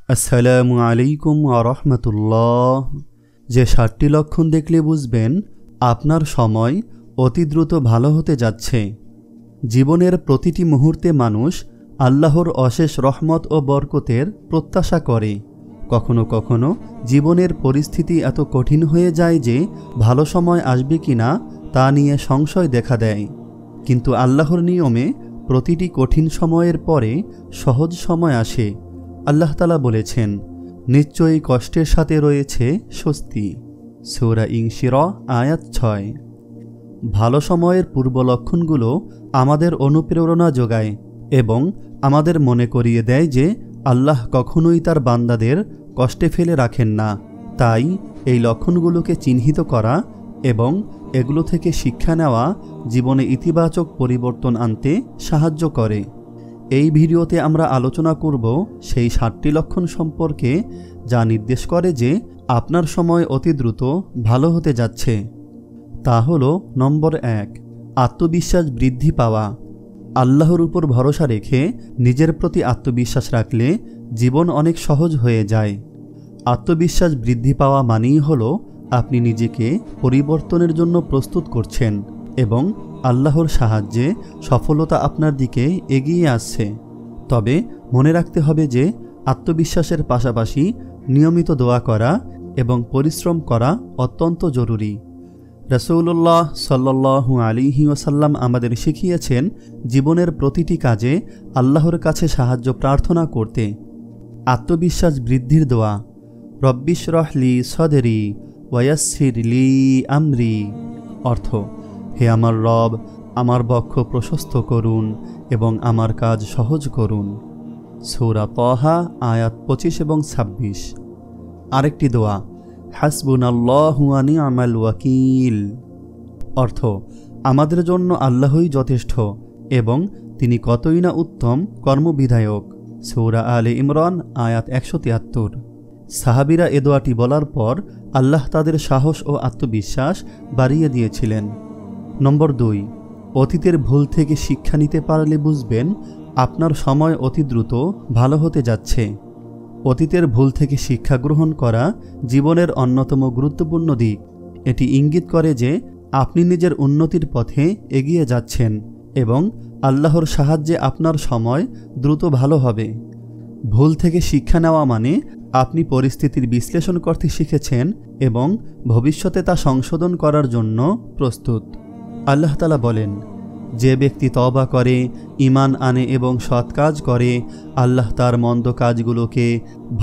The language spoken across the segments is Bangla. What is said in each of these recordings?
আসসালামু আলাইকুম ওয়া রাহমাতুল্লাহ। যে ৭টি লক্ষণ দেখলে বুঝবেন আপনার সময় অতি দ্রুত ভালো হতে যাচ্ছে। জীবনের প্রতিটি মুহূর্তে মানুষ আল্লাহর অশেষ রহমত ও বরকতের প্রত্যাশা করে। কখনো কখনো জীবনের পরিস্থিতি এত কঠিন হয়ে যায় যে ভালো সময় আসবে কিনা তা নিয়ে সংশয় দেখা দেয়। কিন্তু আল্লাহর নিয়মে প্রতিটি কঠিন সময়ের পরে সহজ সময় আসে। আল্লাহ তাআলা বলেছেন, নিশ্চয়ই কষ্টের সাথে রয়েছে স্বস্তি। সূরা ইনশিরহ আয়াত ৬। ভালো সময়ের পূর্ব লক্ষণগুলো আমাদের অনুপ্রেরণা যোগায় এবং আমাদের মনে করিয়ে দেয় যে আল্লাহ কখনোই তার বান্দাদের কষ্টে ফেলে রাখেন না। তাই এই লক্ষণগুলোকে চিহ্নিত করা এবং এগুলো থেকে শিক্ষা নেওয়া জীবনে ইতিবাচক পরিবর্তন আনতে সাহায্য করে। এই ভিডিওতে আমরা আলোচনা করব সেই ৭টি লক্ষণ সম্পর্কে যা নির্দেশ করে যে আপনার সময় অতি দ্রুত ভালো হতে যাচ্ছে। তা হলো নম্বর ১, আত্মবিশ্বাস বৃদ্ধি পাওয়া। আল্লাহর উপর ভরসা রেখে নিজের প্রতি আত্মবিশ্বাস রাখলে জীবন অনেক সহজ হয়ে যায়। আত্মবিশ্বাস বৃদ্ধি পাওয়া মানেই হলো আপনি নিজেকে পরিবর্তনের জন্য প্রস্তুত করছেন এবং আল্লাহর সাহায্যে সফলতা আপনার দিকে এগিয়ে আসছে। তবে মনে রাখতে হবে যে আত্মবিশ্বাসের পাশাপাশি নিয়মিত দোয়া করা এবং পরিশ্রম করা অত্যন্ত জরুরি। রাসূলুল্লাহ সাল্লাল্লাহু আলাইহি ওয়াসাল্লাম আমাদের শিখিয়েছেন জীবনের প্রতিটি কাজে আল্লাহর কাছে সাহায্য প্রার্থনা করতে। আত্মবিশ্বাস বৃদ্ধির দোয়া, রব্বিশরাহ লি সদরি ওয়ায়াসসির লি আমরি। অর্থ, হে আমার রব, আমার বক্ষ প্রশস্ত করুন এবং আমার কাজ সহজ করুন। সূরা তাহা আয়াত ২৫ এবং ২৬। আরেকটি দোয়া, হাসবুনাল্লাহু ওয়া নি'মাল ওয়াকিল। অর্থ, আমাদের জন্য আল্লাহই যথেষ্ট এবং তিনি কতই না উত্তম কর্মবিধায়ক। সূরা আলে ইমরান আয়াত ১৭৩। সাহাবীরা এ দোয়াটি বলার পর আল্লাহ তাদের সাহস ও আত্মবিশ্বাস বাড়িয়ে দিয়েছিলেন। নম্বর ২, অতীতের ভুল থেকে শিক্ষা নিতে পারলে বুঝবেন আপনার সময় অতি দ্রুত ভালো হতে যাচ্ছে। অতীতের ভুল থেকে শিক্ষা গ্রহণ করা জীবনের অন্যতম গুরুত্বপূর্ণ দিক। এটি ইঙ্গিত করে যে আপনি নিজের উন্নতির পথে এগিয়ে যাচ্ছেন এবং আল্লাহর সাহায্যে আপনার সময় দ্রুত ভালো হবে। ভুল থেকে শিক্ষা নেওয়া মানে আপনি পরিস্থিতির বিশ্লেষণ করতে শিখেছেন এবং ভবিষ্যতে তা সংশোধন করার জন্য প্রস্তুত। আল্লাহ তাআলা বলেন, যে ব্যক্তি তওবা করে, ঈমান আনে এবং সৎ কাজ করে, আল্লাহ তার মন্দ কাজগুলোকে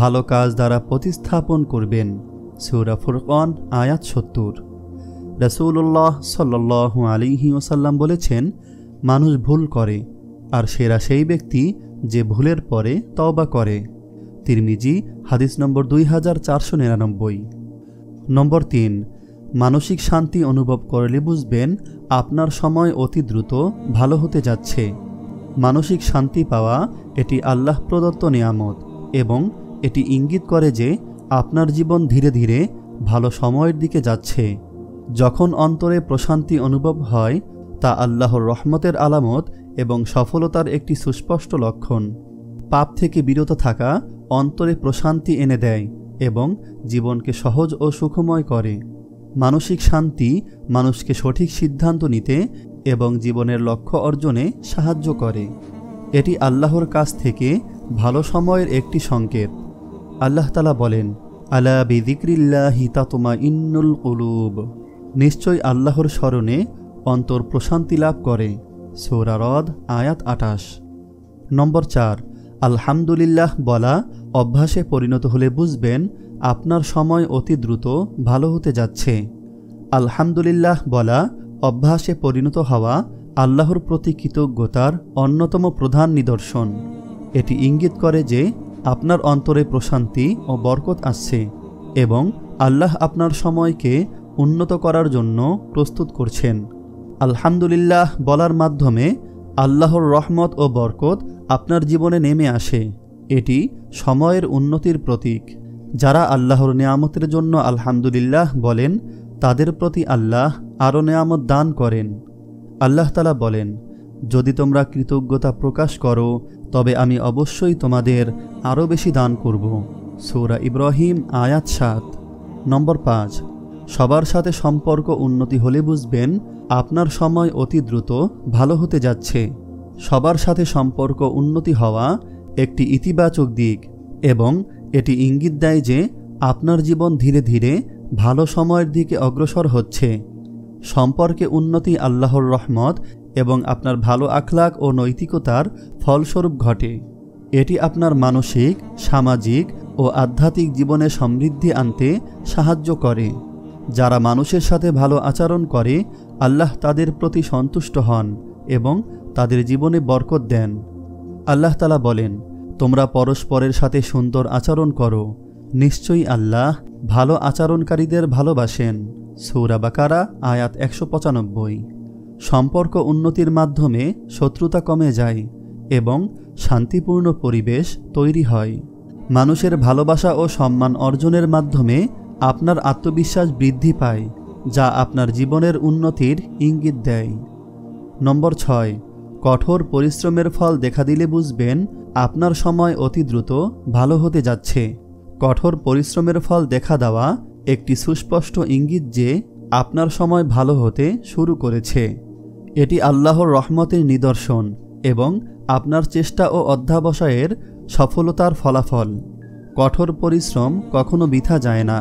ভালো কাজ দ্বারা প্রতিস্থাপন করবেন। সূরা ফুরকান আয়াত ৭০। রাসূলুল্লাহ সাল্লাল্লাহু আলাইহি ওয়াসাল্লাম বলেছেন, মানুষ ভুল করে আর সেরা সেই ব্যক্তি যে ভুলের পরে তওবা করে। তিরমিজি হাদিস নম্বর ২৪৯৯। নম্বর ৩, মানসিক শান্তি অনুভব করলে বুঝবেন আপনার সময় অতি দ্রুত ভালো হতে যাচ্ছে। মানসিক শান্তি পাওয়া এটি আল্লাহ প্রদত্ত নিয়ামত এবং এটি ইঙ্গিত করে যে আপনার জীবন ধীরে ধীরে ভালো সময়ের দিকে যাচ্ছে। যখন অন্তরে প্রশান্তি অনুভব হয় তা আল্লাহর রহমতের আলামত এবং সফলতার একটি সুস্পষ্ট লক্ষণ। পাপ থেকে বিরত থাকা অন্তরে প্রশান্তি এনে দেয় এবং জীবনকে সহজ ও সুখময় করে। মানসিক শান্তি মানুষকে সঠিক সিদ্ধান্ত নিতে এবং জীবনের লক্ষ্য অর্জনে সাহায্য করে। এটি আল্লাহর কাছ থেকে ভালো সময়ের একটি সংকেত। আল্লাহ তাআলা বলেন, আলা বিযিকরিল্লাহি তাতমাইন্নুল কুলুব। নিশ্চয় আল্লাহর স্মরণে অন্তর প্রশান্তি লাভ করে। সূরা রদ আয়াত ২৮। নম্বর ৪, আলহামদুলিল্লাহ বলা অভ্যাসে পরিণত হলে বুঝবেন আপনার সময় অতি দ্রুত ভালো হতে যাচ্ছে। আলহামদুলিল্লাহ বলা অভ্যাসে পরিণত হওয়া আল্লাহর প্রতি কৃতজ্ঞতার অন্যতম প্রধান নিদর্শন। এটি ইঙ্গিত করে যে আপনার অন্তরে প্রশান্তি ও বরকত আসছে এবং আল্লাহ আপনার সময়কে উন্নত করার জন্য প্রস্তুত করছেন। আলহামদুলিল্লাহ বলার মাধ্যমে আল্লাহর রহমত ও বরকত আপনার জীবনে নেমে আসে। এটি সময়ের উন্নতির প্রতীক। যারা আল্লাহর নেয়ামতের জন্য আলহামদুলিল্লাহ বলেন তাদের প্রতি আল্লাহ আরও নেয়ামত দান করেন। আল্লাহ তাআলা বলেন, যদি তোমরা কৃতজ্ঞতা প্রকাশ করো তবে আমি অবশ্যই তোমাদের আরও বেশি দান করব। সূরা ইব্রাহিম আয়াত 7। নম্বর 5, সবার সাথে সম্পর্ক উন্নতি হলে বুঝবেন আপনার সময় অতি দ্রুত ভালো হতে যাচ্ছে। সবার সাথে সম্পর্ক উন্নতি হওয়া একটি ইতিবাচক দিক এবং এটি ইঙ্গিত দেয় যে আপনার জীবন ধীরে ধীরে ভালো সময়ের দিকে অগ্রসর হচ্ছে। সম্পর্কে উন্নতি আল্লাহর রহমত এবং আপনার ভালো আখলাক ও নৈতিকতার ফলস্বরূপ ঘটে। এটি আপনার মানসিক, সামাজিক ও আধ্যাত্মিক জীবনে সমৃদ্ধি আনতে সাহায্য করে। যারা মানুষের সাথে ভালো আচরণ করে আল্লাহ তাদের প্রতি সন্তুষ্ট হন এবং তাদের জীবনে বরকত দেন। আল্লাহ তাআলা বলেন, তোমরা পরস্পরের সাথে সুন্দর আচরণ করো, নিশ্চয়ই আল্লাহ ভালো আচরণকারীদের ভালোবাসেন। সূরা বাকারা আয়াত 195। সম্পর্ক উন্নতির মাধ্যমে শত্রুতা কমে যায় এবং শান্তিপূর্ণ পরিবেশ তৈরি হয়। মানুষের ভালোবাসা ও সম্মান অর্জনের মাধ্যমে আপনার আত্মবিশ্বাস বৃদ্ধি পায়, যা আপনার জীবনের উন্নতির ইঙ্গিত দেয়। নম্বর 6, কঠোর পরিশ্রমের ফল দেখা দিলে বুঝবেন আপনার সময় অতি দ্রুত ভালো হতে যাচ্ছে। কঠোর পরিশ্রমের ফল দেখা দেওয়া একটি সুস্পষ্ট ইঙ্গিত যে আপনার সময় ভালো হতে শুরু করেছে। এটি আল্লাহর রহমতের নিদর্শন এবং আপনার চেষ্টা ও অধ্যবসায়ের সফলতার ফলাফল। কঠোর পরিশ্রম কখনো বৃথা যায় না।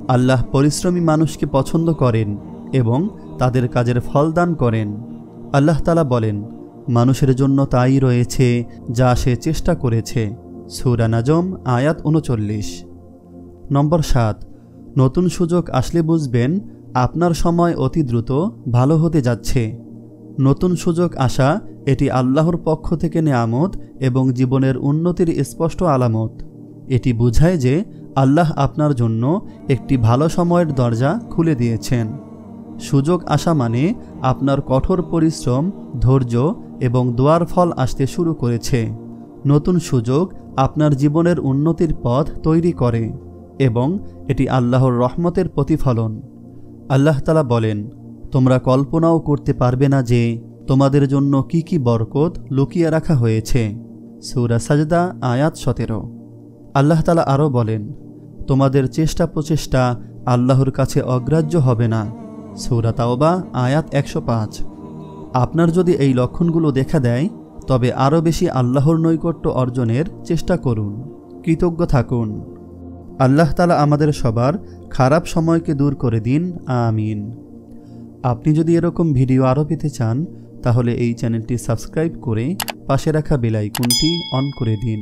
আল্লাহ পরিশ্রমী মানুষকে পছন্দ করেন এবং তাদের কাজের ফল দান করেন। আল্লাহ তাআলা বলেন, মানুষের জন্য তাই রয়েছে যা সে চেষ্টা করেছে। সূরা নাজম আয়াত 39। নম্বর 7, নতুন সুযোগ আসলে বুঝবেন আপনার সময় অতি দ্রুত ভালো হতে যাচ্ছে। নতুন সুযোগ আসা এটি আল্লাহর পক্ষ থেকে নেয়ামত এবং জীবনের উন্নতির স্পষ্ট আলামত। এটি বোঝায় যে আল্লাহ আপনার জন্য একটি ভালো সময়ের দরজা খুলে দিয়েছেন। সুযোগ আসা মানে আপনার কঠোর পরিশ্রম, ধৈর্য এবং দোয়ার ফল আসতে শুরু করেছে। নতুন সুযোগ আপনার জীবনের উন্নতির পথ তৈরি করে এবং এটি আল্লাহর রহমতের প্রতিফলন। আল্লাহ তাআলা বলেন, তোমরা কল্পনাও করতে পারবে না যে তোমাদের জন্য কি কি বরকত লুকিয়ে রাখা হয়েছে। সূরা সাজদা আয়াত 17। আল্লাহ তাআলা আরও বলেন, তোমাদের চেষ্টা প্রচেষ্টা আল্লাহর কাছে অগ্রাহ্য হবে না। সূরা তাওবা আয়াত 105। আপনার যদি এই লক্ষণগুলো দেখা দেয় তবে আরও বেশি আল্লাহর নৈকট্য অর্জনের চেষ্টা করুন। কৃতজ্ঞ থাকুন। আল্লাহ তাআলা আমাদের সবার খারাপ সময়কে দূর করে দিন, আমিন। আপনি যদি এরকম ভিডিও আরও পেতে চান তাহলে এই চ্যানেলটি সাবস্ক্রাইব করে পাশে রাখা বেল আইকনটি অন করে দিন।